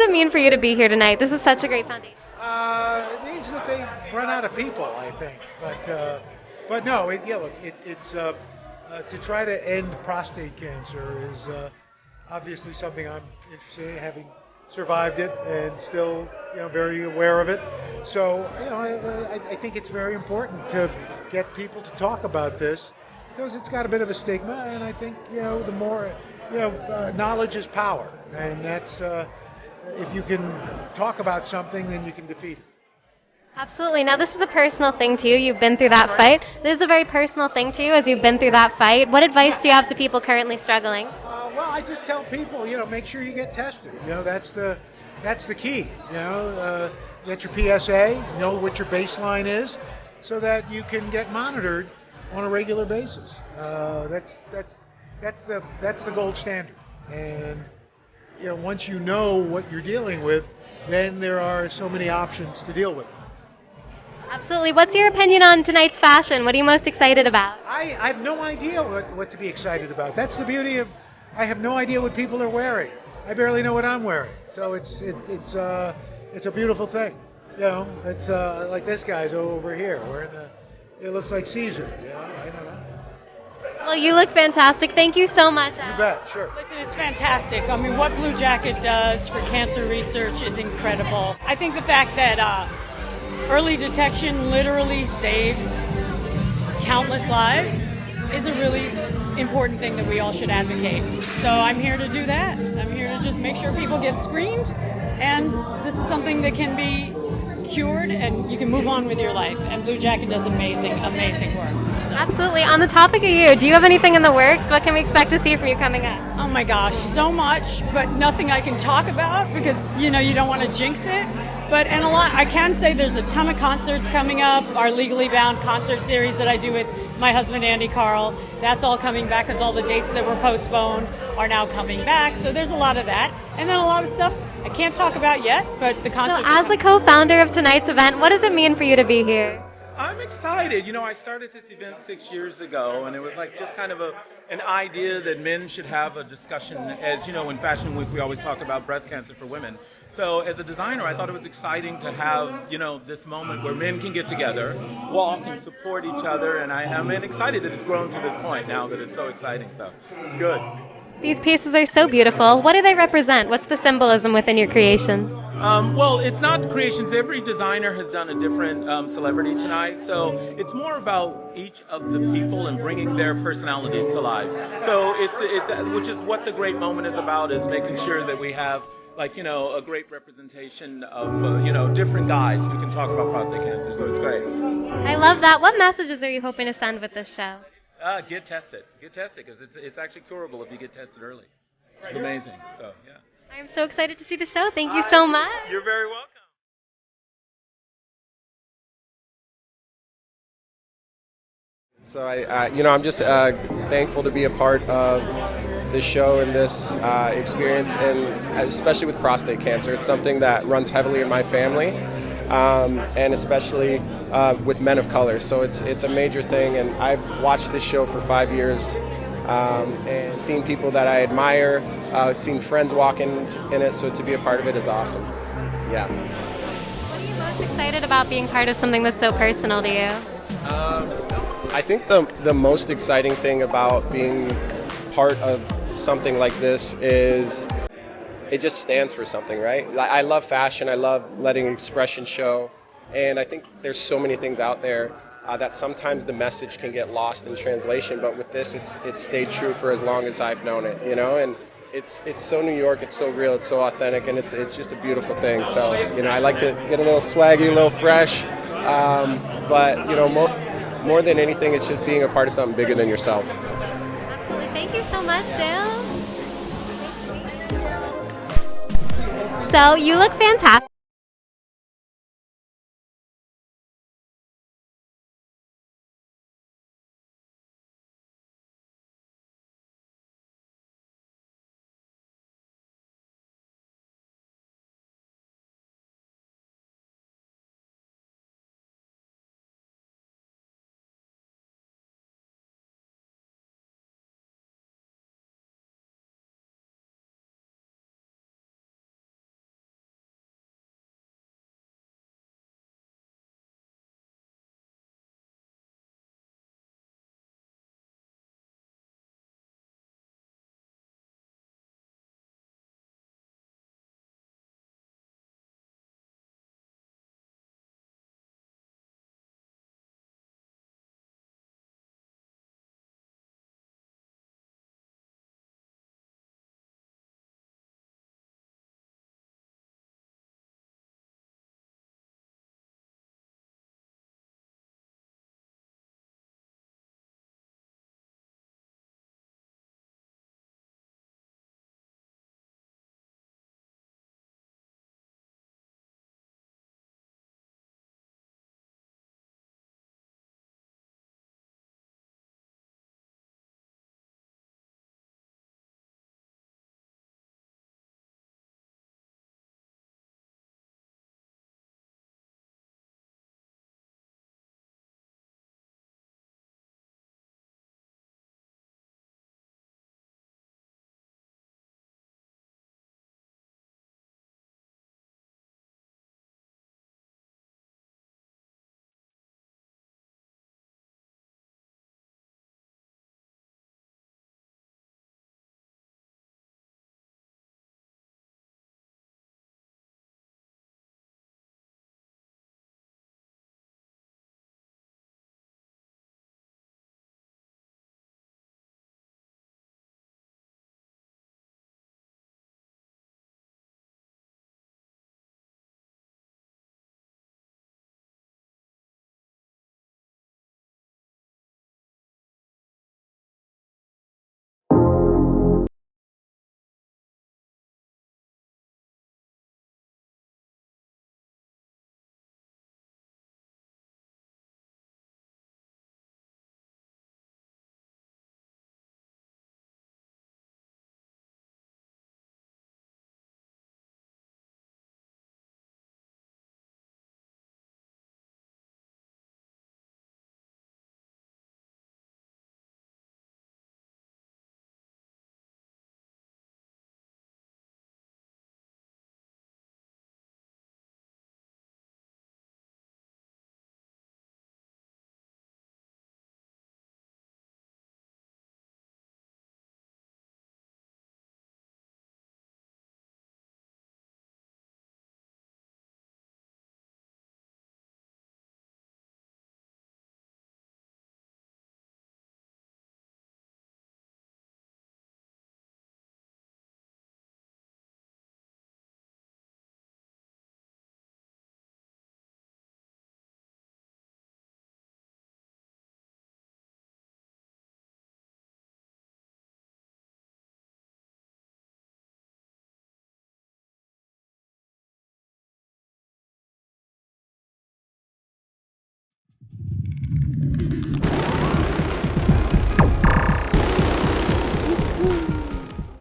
it mean for you to be here tonight? This is such a great foundation. It means that they run out of people, I think. But no, it's to try to end prostate cancer is obviously something I'm interested in, having survived it and still, very aware of it. So, I think it's very important to get people to talk about this because it's got a bit of a stigma, and I think, the more, knowledge is power, and that's if you can talk about something, then you can defeat it. Absolutely. Now, this is a personal thing to you. You've been through that fight. This is a very personal thing to you as you've been through that fight. What advice do you have to people currently struggling? Well, I just tell people, make sure you get tested. That's the key. Get your PSA, know what your baseline is, so that you can get monitored on a regular basis. That's the gold standard. And once you know what you're dealing with, then there are so many options to deal with it. Absolutely. What's your opinion on tonight's fashion? What are you most excited about? I have no idea what to be excited about. That's the beauty of I have no idea what people are wearing. I barely know what I'm wearing. So it's a beautiful thing. It's like this guy's over here wearing it looks like Caesar. I don't know. Well, you look fantastic. Thank you so much. You bet, sure. Listen, it's fantastic. I mean, what Blue Jacket does for cancer research is incredible. I think the fact that early detection literally saves countless lives is a really important thing that we all should advocate. So I'm here to do that. I'm here to just make sure people get screened, and this is something that can be cured and you can move on with your life. And Blue Jacket does amazing, amazing work. So. Absolutely. On the topic of you, do you have anything in the works? What can we expect to see from you coming up? Oh my gosh, so much, but nothing I can talk about because, you don't want to jinx it. But and a lot, I can say there's a ton of concerts coming up. Our Legally Bound concert series that I do with my husband Andy Carl, that's all coming back because all the dates that were postponed are now coming back. So there's a lot of that, and then a lot of stuff I can't talk about yet. But the concerts. So, as the co-founder of tonight's event, what does it mean for you to be here? I'm excited. I started this event 6 years ago, and it was like just kind of an idea that men should have a discussion. As in Fashion Week, we always talk about breast cancer for women. So as a designer, I thought it was exciting to have, this moment where men can get together, walk and support each other, and I'm excited that it's grown to this point now that it's so exciting. So it's good. These pieces are so beautiful. What do they represent? What's the symbolism within your creations? Well, it's not creations. Every designer has done a different celebrity tonight, so it's more about each of the people and bringing their personalities to life. So which is what the great moment is about, is making sure that we have a great representation of different guys who can talk about prostate cancer. So it's great. I love that. What messages are you hoping to send with this show? Get tested because it's actually curable if you get tested early. It's amazing. So yeah. I'm so excited to see the show. Thank you so much. You're very welcome. So I'm just thankful to be a part of this show and this experience, and especially with prostate cancer. It's something that runs heavily in my family, and especially with men of color. So it's a major thing, and I've watched this show for 5 years. And seen people that I admire, seen friends walk in it, so to be a part of it is awesome. Yeah. What are you most excited about being part of something that's so personal to you? I think the most exciting thing about being part of something like this is it just stands for something, right? I love fashion, I love letting expression show, and I think there's so many things out there that sometimes the message can get lost in translation, but with this, it's stayed true for as long as I've known it, and it's so New York, it's so real, it's so authentic, and it's just a beautiful thing. So, I like to get a little swaggy, a little fresh, but, more than anything, it's just being a part of something bigger than yourself. Absolutely. Thank you so much, Dale. So, you look fantastic.